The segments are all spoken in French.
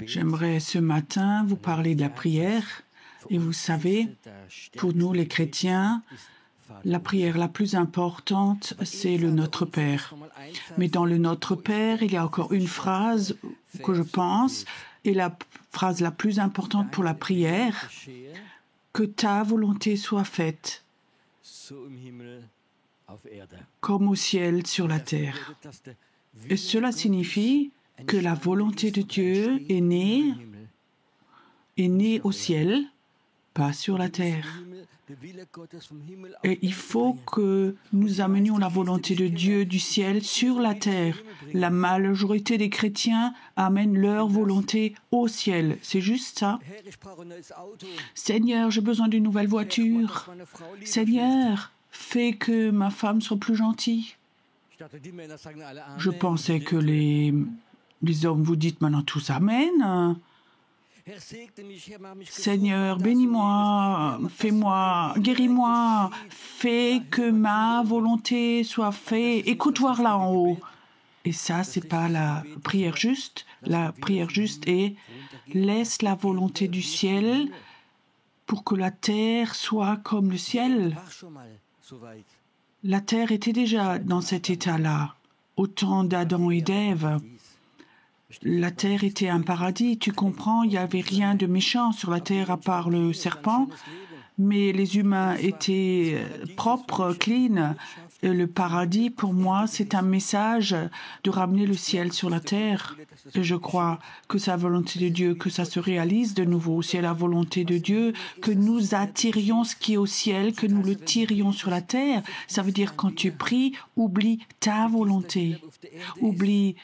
J'aimerais ce matin vous parler de la prière. Et vous savez, pour nous les chrétiens, la prière la plus importante, c'est le Notre Père. Mais dans le Notre Père, il y a encore une phrase que je pense est la phrase la plus importante pour la prière, que ta volonté soit faite, comme au ciel sur la terre. Et cela signifie que la volonté de Dieu est née au ciel, pas sur la terre. Et il faut que nous amenions la volonté de Dieu du ciel sur la terre. La majorité des chrétiens amènent leur volonté au ciel. C'est juste ça. Seigneur, j'ai besoin d'une nouvelle voiture. Seigneur, fais que ma femme soit plus gentille. Je pensais que les hommes, vous dites maintenant tous Amen. Seigneur, bénis-moi, fais-moi, guéris-moi, fais que ma volonté soit faite. Écoute voir là en haut. Et ça, c'est pas la prière juste. La prière juste est laisse la volonté du ciel pour que la terre soit comme le ciel. La terre était déjà dans cet état-là, au temps d'Adam et d'Ève. La terre était un paradis, tu comprends, il n'y avait rien de méchant sur la terre à part le serpent, mais les humains étaient propres, clean. Et le paradis, pour moi, c'est un message de ramener le ciel sur la terre. Et je crois que c'est la volonté de Dieu, que ça se réalise de nouveau. C'est la volonté de Dieu que nous attirions ce qui est au ciel, que nous le tirions sur la terre. Ça veut dire quand tu pries, oublie ta volonté. Oublie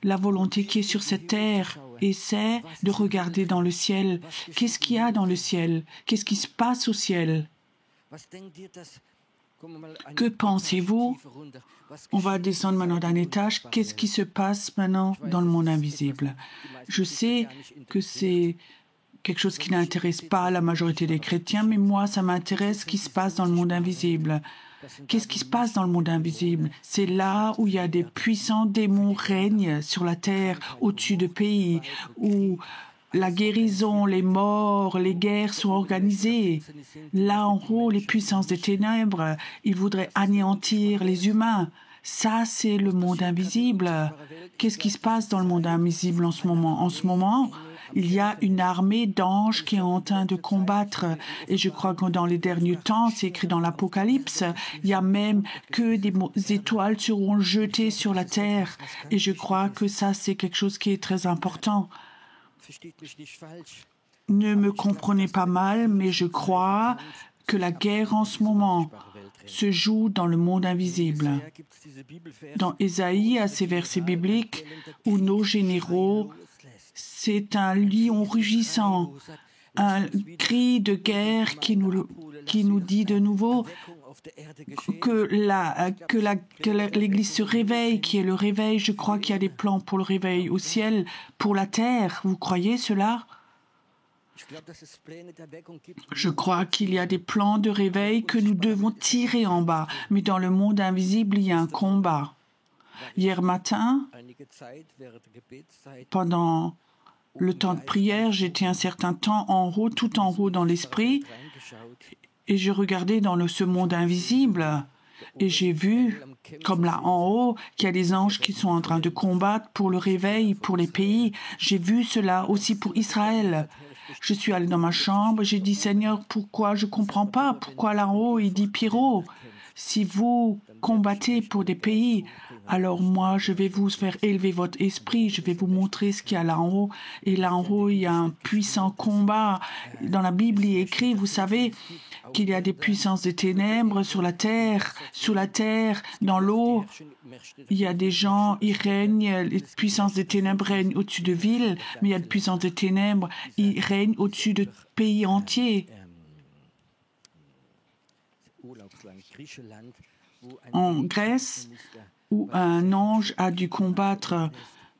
la volonté qui est sur cette terre. Essaie de regarder dans le ciel. Qu'est-ce qu'il y a dans le ciel? Qu'est-ce qui se passe au ciel? Que pensez-vous? On va descendre maintenant d'un étage. Qu'est-ce qui se passe maintenant dans le monde invisible? Je sais que c'est quelque chose qui n'intéresse pas la majorité des chrétiens, mais moi, ça m'intéresse ce qui se passe dans le monde invisible. Qu'est-ce qui se passe dans le monde invisible? C'est là où il y a des puissants démons règnent sur la terre, au-dessus de pays, où la guérison, les morts, les guerres sont organisées. Là en haut, les puissances des ténèbres, ils voudraient anéantir les humains. Ça, c'est le monde invisible. Qu'est-ce qui se passe dans le monde invisible en ce moment? En ce moment, il y a une armée d'anges qui est en train de combattre. Et je crois que dans les derniers temps, c'est écrit dans l'Apocalypse, il y a même que des étoiles seront jetées sur la terre. Et je crois que ça, c'est quelque chose qui est très important. Ne me comprenez pas mal, mais je crois que la guerre en ce moment se joue dans le monde invisible. Dans Ésaïe, il y a ces versets bibliques où nos généraux, c'est un lion rugissant, un cri de guerre qui nous dit de nouveau que l'Église se réveille, qui est le réveil. Je crois qu'il y a des plans pour le réveil au ciel, pour la terre. Vous croyez cela? Je crois qu'il y a des plans de réveil que nous devons tirer en bas. Mais dans le monde invisible, il y a un combat. Hier matin, pendant le temps de prière, j'étais un certain temps en haut, tout en haut dans l'esprit, et je regardais dans ce monde invisible, et j'ai vu, comme là en haut, qu'il y a des anges qui sont en train de combattre pour le réveil, pour les pays. J'ai vu cela aussi pour Israël. Je suis allée dans ma chambre, j'ai dit, Seigneur, pourquoi je ne comprends pas? Pourquoi là-haut, il dit, Pyro, si vous combattez pour des pays, alors moi, je vais vous faire élever votre esprit, je vais vous montrer ce qu'il y a là en haut. Et là en haut, il y a un puissant combat. Dans la Bible, il est écrit, vous savez, qu'il y a des puissances des ténèbres sur la terre, sous la terre, dans l'eau. Il y a des gens, ils règnent, les puissances des ténèbres règnent au-dessus de villes, mais il y a des puissances des ténèbres, ils règnent au-dessus de pays entiers. En Grèce, où un ange a dû combattre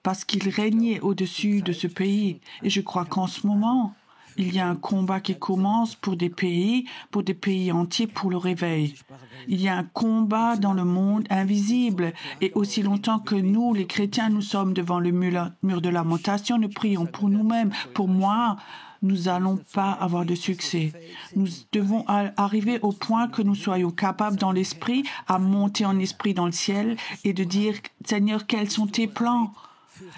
parce qu'il régnait au-dessus de ce pays. Et je crois qu'en ce moment, il y a un combat qui commence pour des pays entiers, pour le réveil. Il y a un combat dans le monde invisible. Et aussi longtemps que nous, les chrétiens, nous sommes devant le mur de lamentation, nous prions pour nous-mêmes. Pour moi, nous n'allons pas avoir de succès. Nous devons arriver au point que nous soyons capables dans l'esprit à monter en esprit dans le ciel et de dire, Seigneur, quels sont tes plans?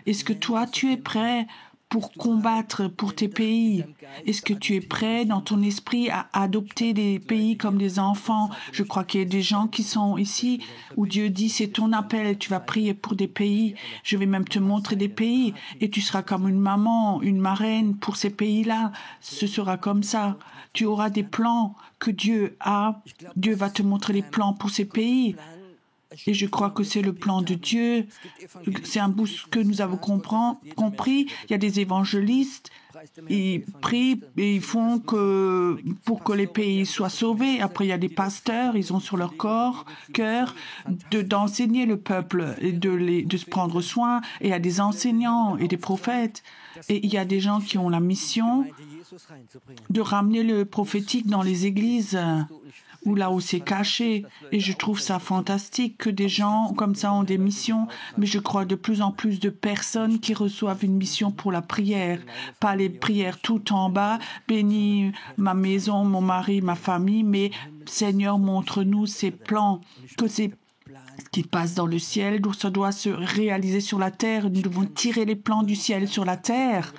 Est-ce que toi, tu es prêt pour combattre pour tes pays? Est-ce que tu es prêt dans ton esprit à adopter des pays comme des enfants? Je crois qu'il y a des gens qui sont ici où Dieu dit c'est ton appel, tu vas prier pour des pays. Je vais même te montrer des pays et tu seras comme une maman, une marraine pour ces pays-là. Ce sera comme ça. Tu auras des plans que Dieu a. Dieu va te montrer les plans pour ces pays. Et je crois que c'est le plan de Dieu. C'est un bout que nous avons compris. Il y a des évangélistes, ils prient et ils font pour que les pays soient sauvés. Après, il y a des pasteurs, ils ont sur leur cœur d'enseigner le peuple et de se prendre soin. Et il y a des enseignants et des prophètes. Et il y a des gens qui ont la mission de ramener le prophétique dans les églises, ou là où c'est caché. Et je trouve ça fantastique que des gens comme ça ont des missions. Mais je crois de plus en plus de personnes qui reçoivent une mission pour la prière. Pas les prières tout en bas, bénis ma maison, mon mari, ma famille, mais Seigneur, montre-nous ces plans, que c'est qui passe dans le ciel, d'où ça doit se réaliser sur la terre. Nous devons tirer les plans du ciel sur la terre.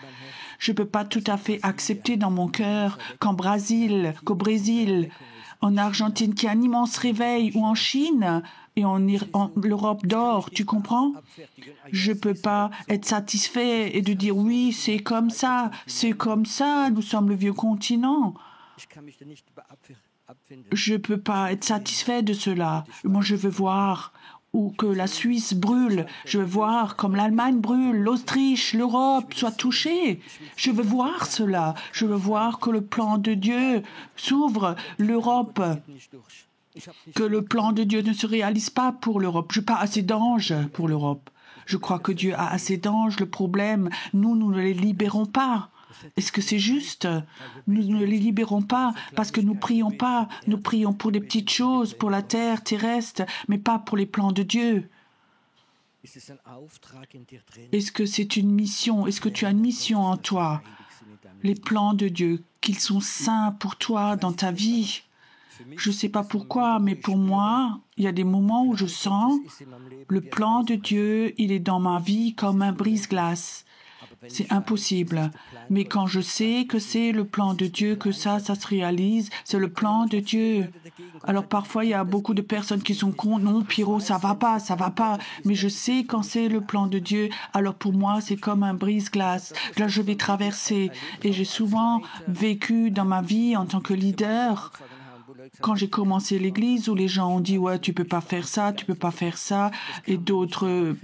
Je ne peux pas tout à fait accepter dans mon cœur qu'au Brésil, en Argentine, qu'il y a un immense réveil, ou en Chine et en l'Europe dort, tu comprends? Je ne peux pas être satisfait et de dire oui, c'est comme ça, nous sommes le vieux continent. Je ne peux pas être satisfait de cela. Moi, je veux voir où que la Suisse brûle. Je veux voir comme l'Allemagne brûle, l'Autriche, l'Europe soit touchée. Je veux voir cela. Je veux voir que le plan de Dieu s'ouvre, l'Europe, que le plan de Dieu ne se réalise pas pour l'Europe. Je n'ai pas assez d'anges pour l'Europe. Je crois que Dieu a assez d'anges. Le problème, nous ne les libérons pas. Est-ce que c'est juste? Nous ne les libérons pas parce que nous prions pas. Nous prions pour des petites choses, pour la terre terrestre, mais pas pour les plans de Dieu. Est-ce que c'est une mission? Est-ce que tu as une mission en toi? Les plans de Dieu, qu'ils sont saints pour toi dans ta vie. Je ne sais pas pourquoi, mais pour moi, il y a des moments où je sens le plan de Dieu, il est dans ma vie comme un brise-glace. C'est impossible. Mais quand je sais que c'est le plan de Dieu, que ça se réalise, c'est le plan de Dieu. Alors parfois, il y a beaucoup de personnes qui sont contre. Non, Pyro, ça va pas. Mais je sais quand c'est le plan de Dieu. Alors pour moi, c'est comme un brise-glace. Là, je vais traverser. Et j'ai souvent vécu dans ma vie en tant que leader. Quand j'ai commencé l'église, où les gens ont dit « Ouais, tu peux pas faire ça », et d'autres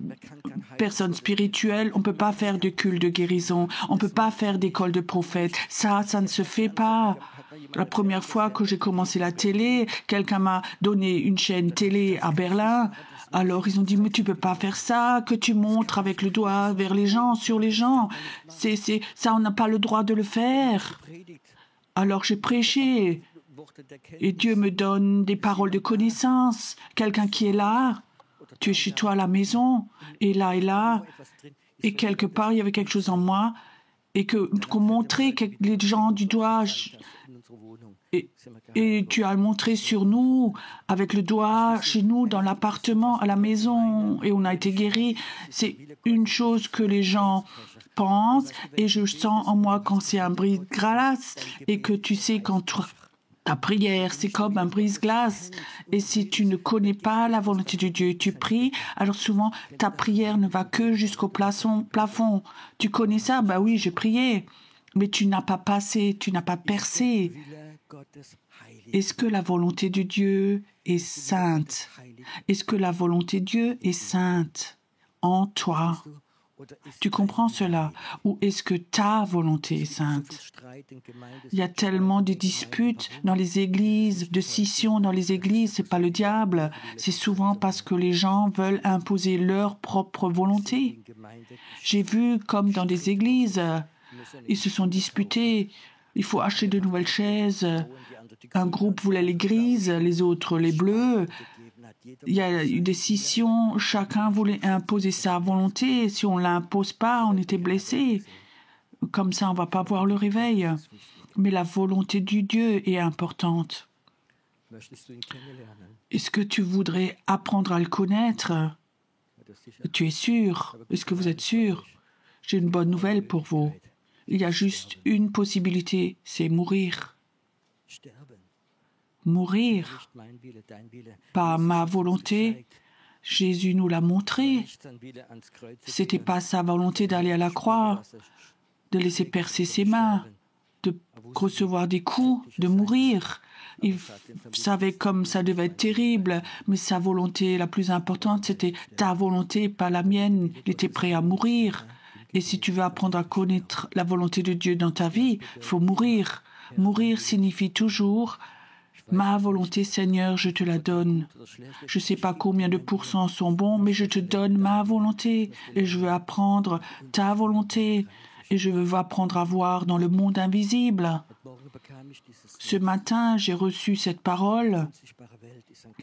personnes spirituelles, on peut pas faire de culte de guérison, on peut pas faire d'école de prophètes. Ça ne se fait pas. La première fois que j'ai commencé la télé, quelqu'un m'a donné une chaîne télé à Berlin. Alors ils ont dit « Mais tu peux pas faire ça, que tu montres avec le doigt vers les gens, sur les gens. Ça, on n'a pas le droit de le faire. » Alors j'ai prêché. Et Dieu me donne des paroles de connaissance. Quelqu'un qui est là, tu es chez toi à la maison, et là, et quelque part, il y avait quelque chose en moi. et qu'on montrait les gens du doigt. Et tu as montré sur nous, avec le doigt, chez nous, dans l'appartement, à la maison, et on a été guéris. C'est une chose que les gens pensent, et je sens en moi quand c'est un brise-glace, et que tu sais, quand ta prière, c'est comme un brise-glace. Et si tu ne connais pas la volonté de Dieu et tu pries, alors souvent, ta prière ne va que jusqu'au plafond. Tu connais ça? Ben oui, j'ai prié. Mais tu n'as pas passé, tu n'as pas percé. Est-ce que la volonté de Dieu est sainte? Est-ce que la volonté de Dieu est sainte en toi? Tu comprends cela? Ou est-ce que ta volonté est sainte? Il y a tellement de disputes dans les églises, de scissions dans les églises. C'est pas le diable. C'est souvent parce que les gens veulent imposer leur propre volonté. J'ai vu comme dans des églises, ils se sont disputés. Il faut acheter de nouvelles chaises. Un groupe voulait les grises, les autres les bleues. Il y a eu des scissions, chacun voulait imposer sa volonté. Si on ne l'impose pas, on était blessé. Comme ça, on ne va pas voir le réveil. Mais la volonté du Dieu est importante. Est-ce que tu voudrais apprendre à le connaître? Tu es sûr? Est-ce que vous êtes sûr? J'ai une bonne nouvelle pour vous. Il y a juste une possibilité, c'est mourir. Mourir. Pas ma volonté. Jésus nous l'a montré. C'était pas sa volonté d'aller à la croix, de laisser percer ses mains, de recevoir des coups, de mourir. Il savait comme ça devait être terrible, mais sa volonté la plus importante, c'était ta volonté, pas la mienne. Il était prêt à mourir. Et si tu veux apprendre à connaître la volonté de Dieu dans ta vie, il faut mourir. Mourir signifie toujours « Ma volonté, Seigneur, je te la donne. Je ne sais pas combien de pourcents sont bons, mais je te donne ma volonté et je veux apprendre ta volonté et je veux apprendre à voir dans le monde invisible. » Ce matin, j'ai reçu cette parole.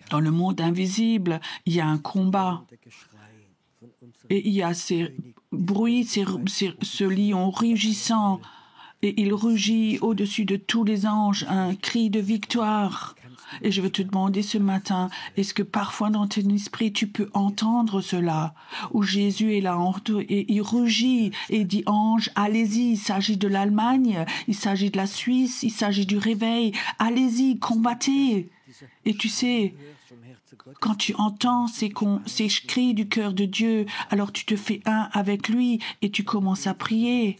Dans le monde invisible, il y a un combat. Et il y a ces bruits, ce lion rugissant. Et il rugit au-dessus de tous les anges, un cri de victoire. Et je veux te demander ce matin, est-ce que parfois dans ton esprit tu peux entendre cela? Où Jésus est là et il rugit et il dit, ange, allez-y, il s'agit de l'Allemagne, il s'agit de la Suisse, il s'agit du réveil, allez-y, combattez. Et tu sais, quand tu entends ces cris du cœur de Dieu, alors tu te fais un avec lui et tu commences à prier.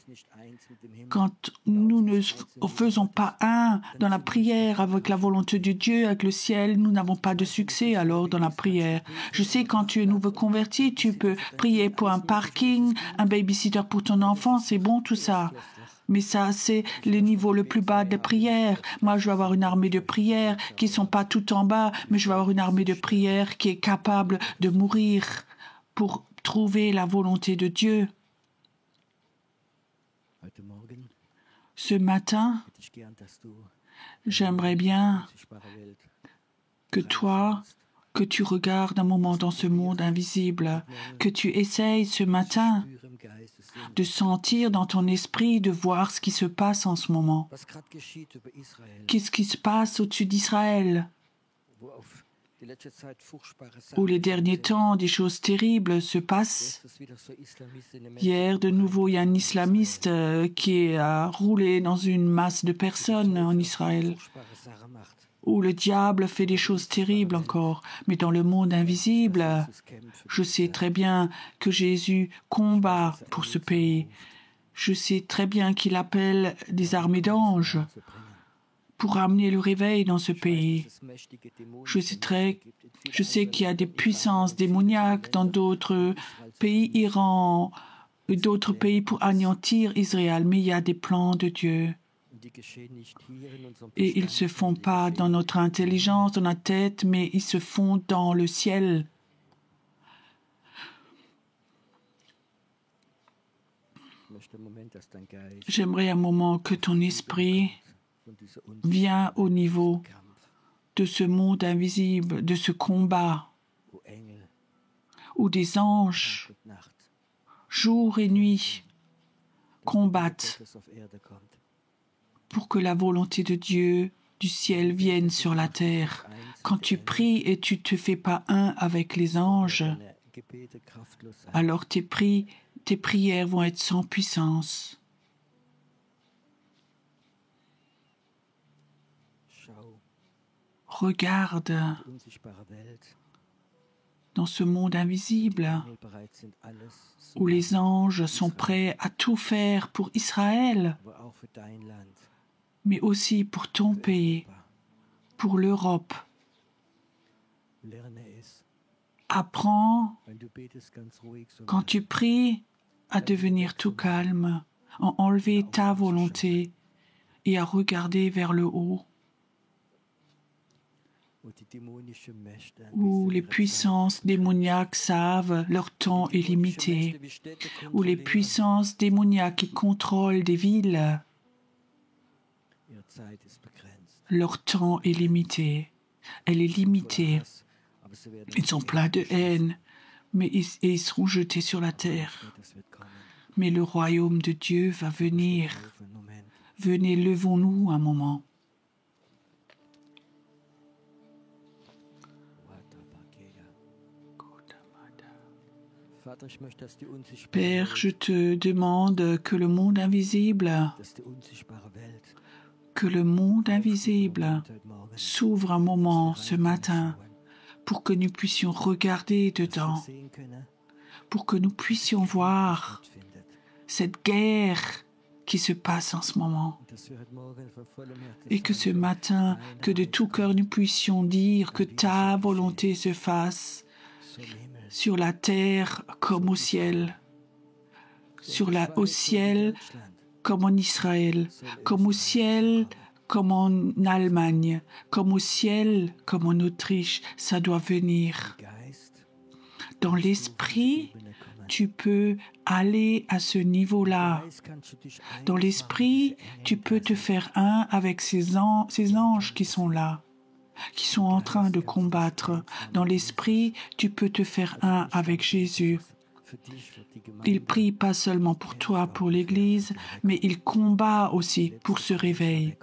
Quand nous ne faisons pas un dans la prière avec la volonté de Dieu, avec le ciel, nous n'avons pas de succès alors dans la prière. Je sais, quand tu es nouveau converti, tu peux prier pour un parking, un babysitter pour ton enfant, c'est bon tout ça. Mais ça, c'est le niveau le plus bas de prière. Moi, je veux avoir une armée de prières qui ne sont pas tout en bas, mais je veux avoir une armée de prières qui est capable de mourir pour trouver la volonté de Dieu. Ce matin, j'aimerais bien que tu regardes un moment dans ce monde invisible, que tu essayes ce matin de sentir dans ton esprit, de voir ce qui se passe en ce moment. Qu'est-ce qui se passe au-dessus d'Israël? Où les derniers temps, des choses terribles se passent. Hier, de nouveau, il y a un islamiste qui a roulé dans une masse de personnes en Israël, où le diable fait des choses terribles encore. Mais dans le monde invisible, je sais très bien que Jésus combat pour ce pays. Je sais très bien qu'il appelle des armées d'anges pour amener le réveil dans ce pays. Je sais qu'il y a des puissances démoniaques dans d'autres pays, Iran, d'autres pays pour anéantir Israël, mais il y a des plans de Dieu. Et ils ne se font pas dans notre intelligence, dans notre tête, mais ils se font dans le ciel. J'aimerais un moment que ton esprit vienne au niveau de ce monde invisible, de ce combat, où des anges, jour et nuit, combattent pour que la volonté de Dieu du ciel vienne sur la terre. Quand tu pries et tu ne te fais pas un avec les anges, alors tes prières vont être sans puissance. Regarde dans ce monde invisible où les anges sont prêts à tout faire pour Israël, mais aussi pour ton pays, pour l'Europe. Apprends, quand tu pries, à devenir tout calme, à enlever ta volonté et à regarder vers le haut, où les puissances démoniaques savent leur temps est limité, où les puissances démoniaques qui contrôlent des villes, leur temps est limité. Elle est limitée. Ils sont pleins de haine, mais ils seront jetés sur la terre. Mais le royaume de Dieu va venir. Venez, levons-nous un moment. Père, je te demande que le monde invisible s'ouvre un moment ce matin pour que nous puissions regarder dedans, pour que nous puissions voir cette guerre qui se passe en ce moment. Et que ce matin, que de tout cœur nous puissions dire que ta volonté se fasse sur la terre comme au ciel, au ciel comme en Israël, comme au ciel comme en Allemagne, comme au ciel comme en Autriche. Ça doit venir. Dans l'esprit, tu peux aller à ce niveau-là. Dans l'esprit, tu peux te faire un avec ces anges qui sont là, qui sont en train de combattre. Dans l'esprit, tu peux te faire un avec Jésus. Il prie pas seulement pour toi, pour l'Église, mais il combat aussi pour ce réveil.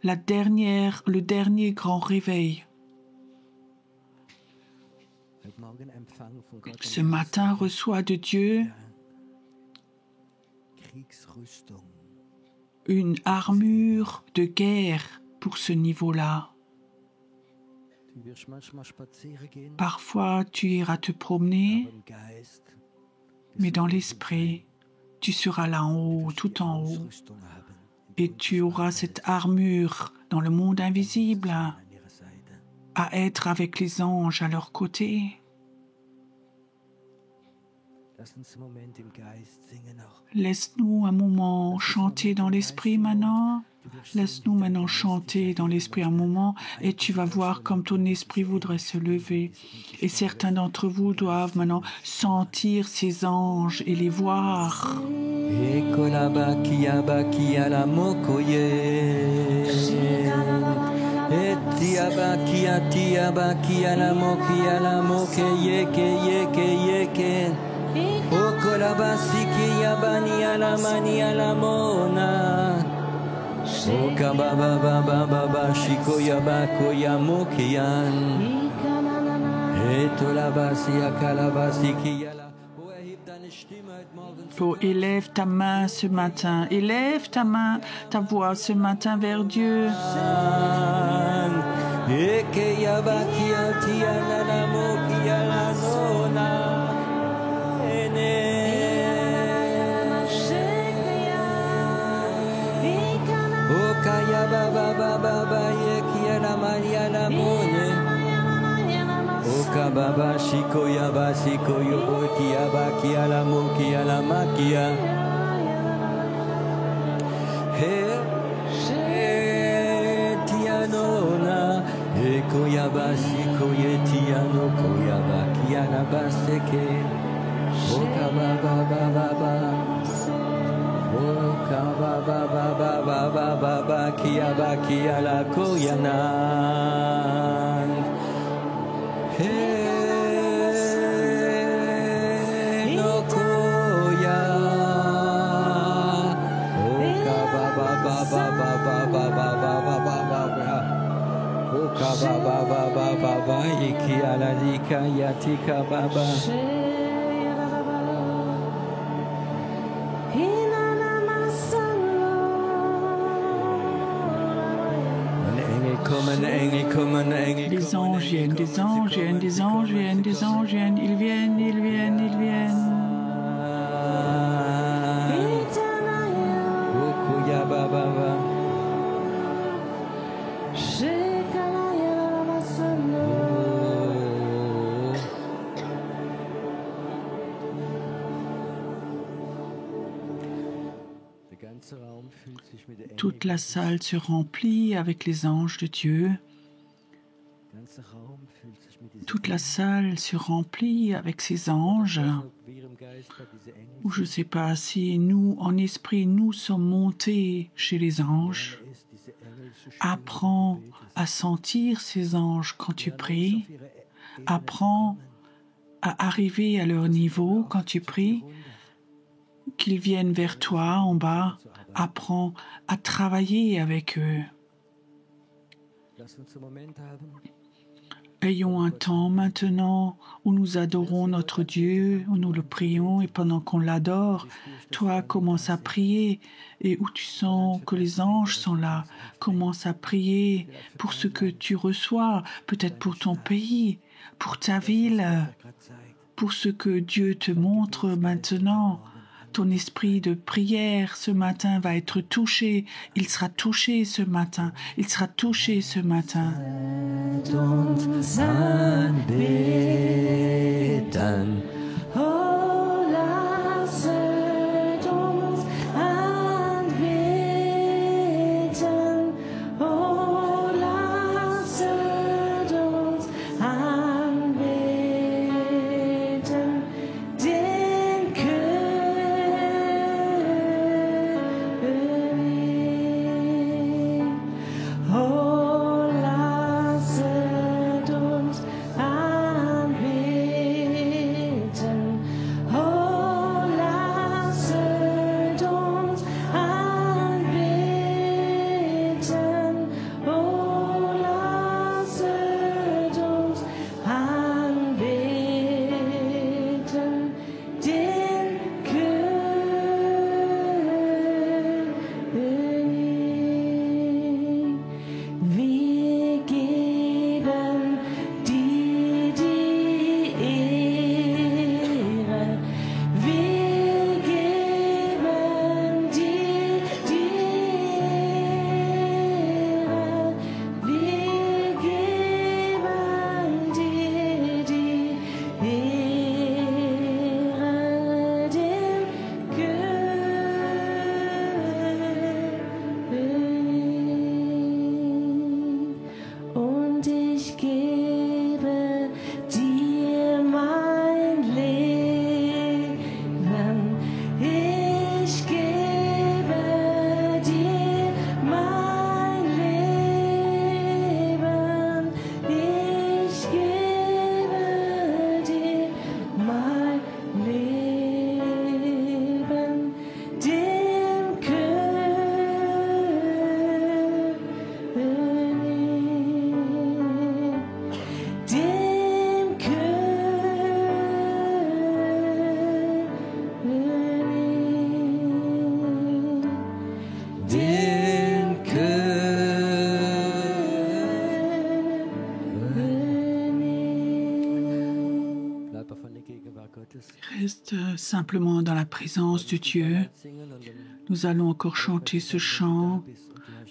Le dernier grand réveil. Ce matin, reçois de Dieu une armure de guerre pour ce niveau-là. Parfois, tu iras te promener, mais dans l'esprit, tu seras là en haut, tout en haut, et tu auras cette armure dans le monde invisible à être avec les anges à leur côté. Laisse-nous un moment chanter dans l'esprit maintenant. Laisse-nous maintenant chanter dans l'esprit un moment et tu vas voir comme ton esprit voudrait se lever. Et certains d'entre vous doivent maintenant sentir ces anges et les voir. Oh, élève ta main ce matin, élève ta main, ta voix ce matin vers Dieu. Baba shikoya basikoyo bokia bakia la mokia la makia he tianona he koya basikoye tiano koya bakia la baseke oka baba baba oka baba baba baba bakia bakia la koyana ka baba baba baba iki ala dika yatika baba. Les anges viennent, des anges viennent, des anges viennent, des anges viennent, ils viennent, ils viennent, ils viennent. Toute la salle se remplit avec les anges de Dieu. Toute la salle se remplit avec ces anges. Ou je ne sais pas si nous, en esprit, nous sommes montés chez les anges. Apprends à sentir ces anges quand tu pries. Apprends à arriver à leur niveau quand tu pries. Qu'ils viennent vers toi en bas. Apprends à travailler avec eux. Ayons un temps maintenant où nous adorons notre Dieu, où nous le prions, et pendant qu'on l'adore, toi commence à prier, et où tu sens que les anges sont là, commence à prier pour ce que tu reçois, peut-être pour ton pays, pour ta ville, pour ce que Dieu te montre maintenant. Ton esprit de prière ce matin va être touché. Il sera touché ce matin. Il sera touché ce matin. Reste simplement dans la présence de Dieu. Nous allons encore chanter ce chant,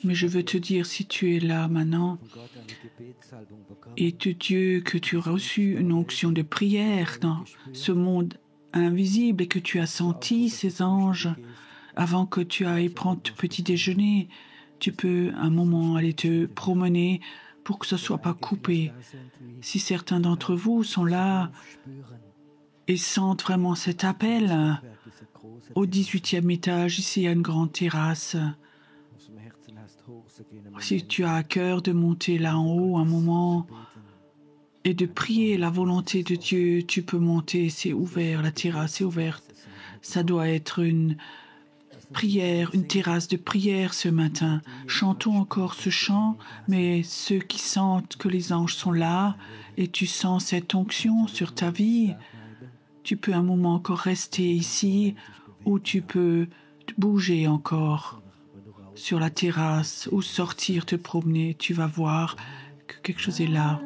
mais je veux te dire, si tu es là maintenant, et de Dieu que tu as reçu une onction de prière dans ce monde invisible et que tu as senti ces anges avant que tu ailles prendre ton petit déjeuner, tu peux un moment aller te promener pour que ce ne soit pas coupé. Si certains d'entre vous sont là et sentent vraiment cet appel, au 18e étage, ici, il y a une grande terrasse. Si tu as à cœur de monter là en haut un moment et de prier la volonté de Dieu, tu peux monter, c'est ouvert, la terrasse est ouverte. Ça doit être une prière, une terrasse de prière ce matin. Chantons encore ce chant, mais ceux qui sentent que les anges sont là et tu sens cette onction sur ta vie, tu peux un moment encore rester ici ou tu peux bouger encore sur la terrasse ou sortir te promener. Tu vas voir que quelque chose est là.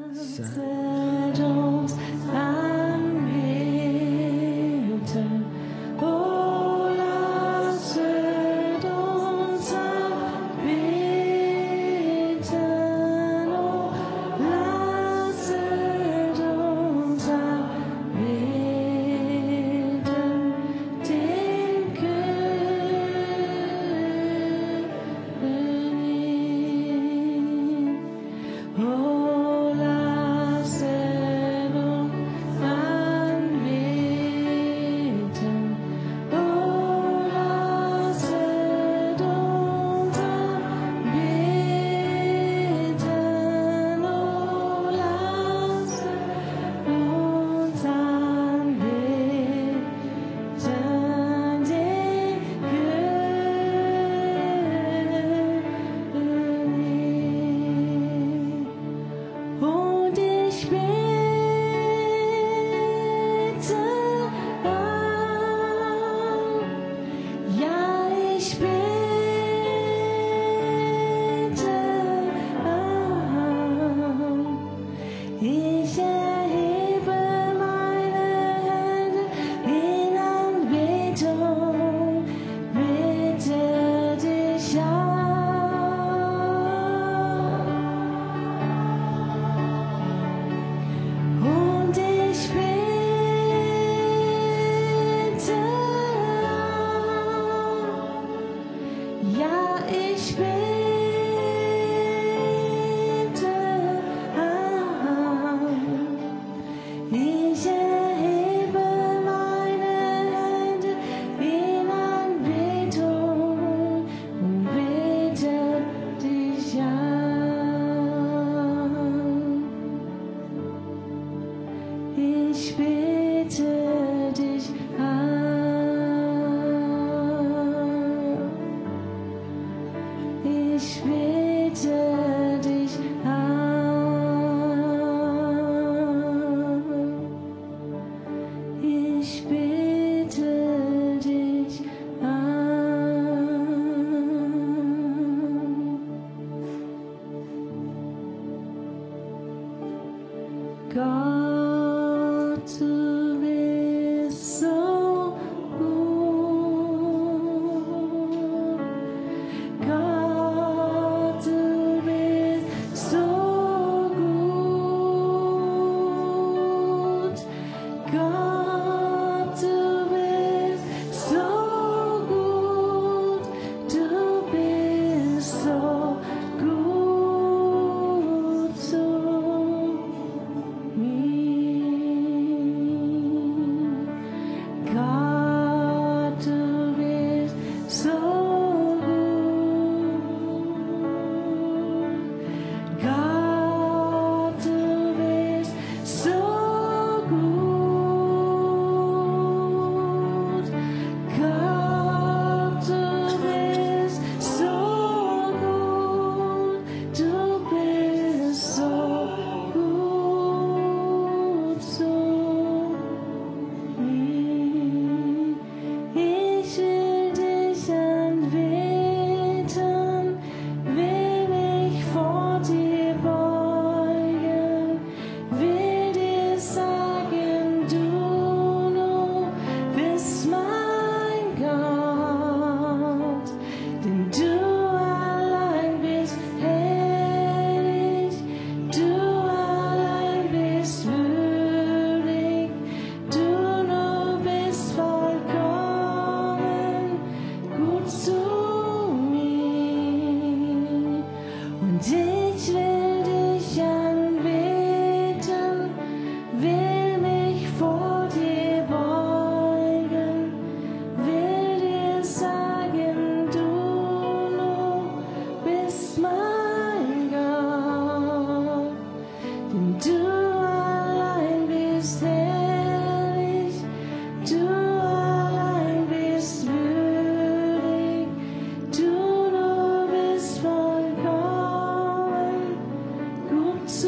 zu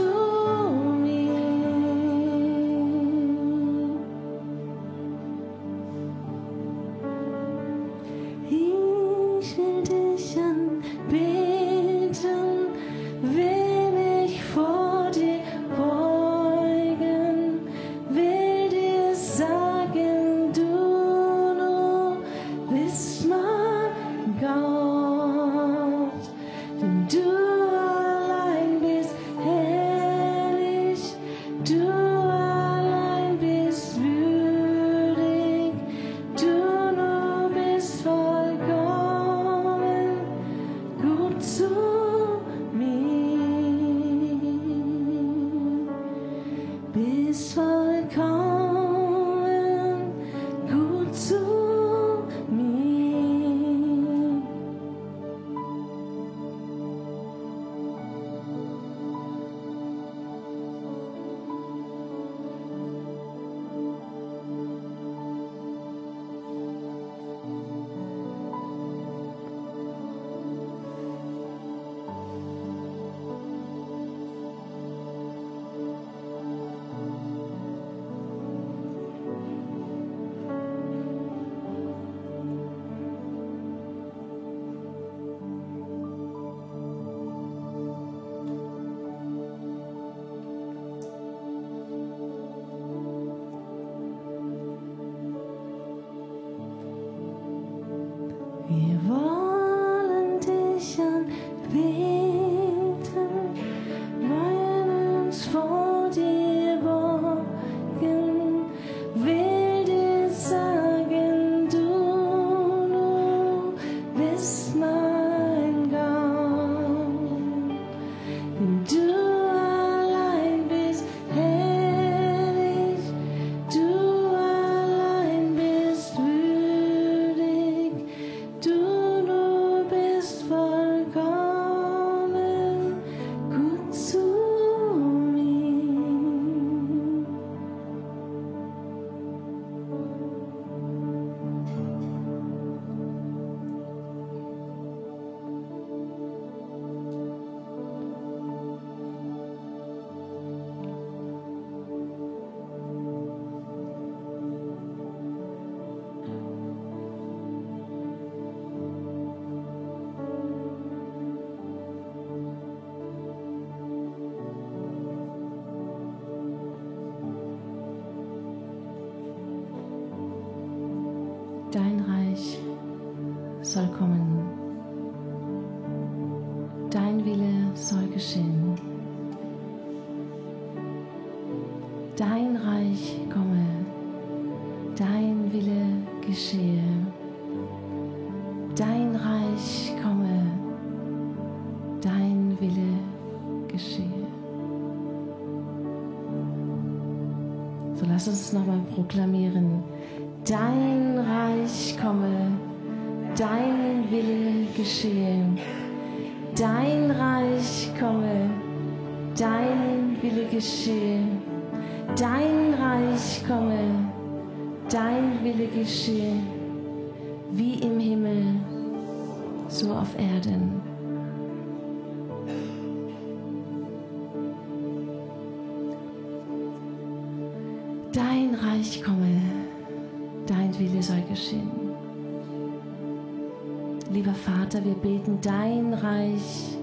mir. Ich will dich anbeten, will mich vor dir beugen, will dir sagen, du nur bist mein Gott, denn du allein bist herrlich, du allein bist würdig, du nur bist vollkommen gut zu mir, bist vollkommen gut zu mir. Wir wollen dich anbeten, wollen uns vor dir beugen, will dir sagen, du nur bist mein Gott, denn du allein bist herrlich, du allein bist würdig, du nur bist vollkommen gut zu mir. Dein Reich soll kommen, dein Wille soll geschehen. Dein Reich komme, dein Wille geschehe. Dein Reich komme, dein Wille geschehe. So lass uns nochmal proklamieren. Dein Reich komme, dein Wille geschehe. Dein Reich komme, dein Wille geschehe. Dein Reich komme, dein Wille geschehe, wie im Himmel, so auf Erden. Dein Reich komme, dein Wille soll geschehen. Lieber Vater, wir beten, dein Reich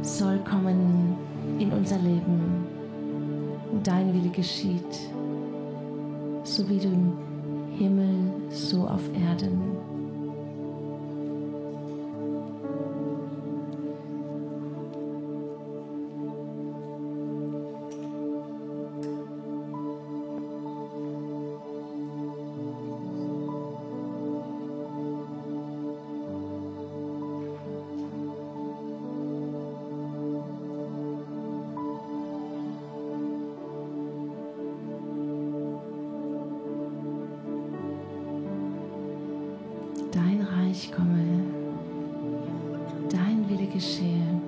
soll kommen in unser Leben. Und dein Wille geschieht, so wie du im Himmel, so auf Erden. Dein Reich komme, dein Wille geschehe.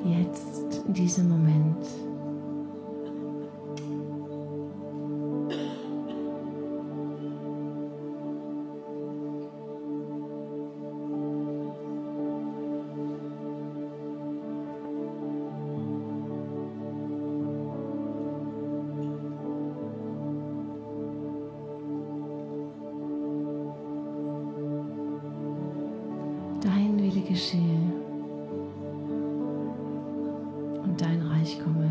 Jetzt, in diesem Moment. Wille geschehe und dein Reich komme.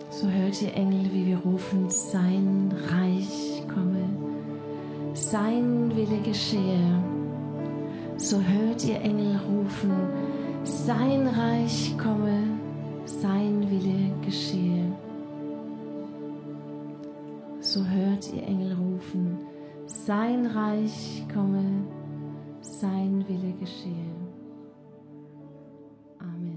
So hört ihr Engel, wie wir rufen, sein Reich komme, sein Wille geschehe. So hört ihr Engel rufen, sein Reich komme, sein Wille geschehe. So hört ihr Engel rufen, sein Reich komme, sein Wille geschehe. Amen.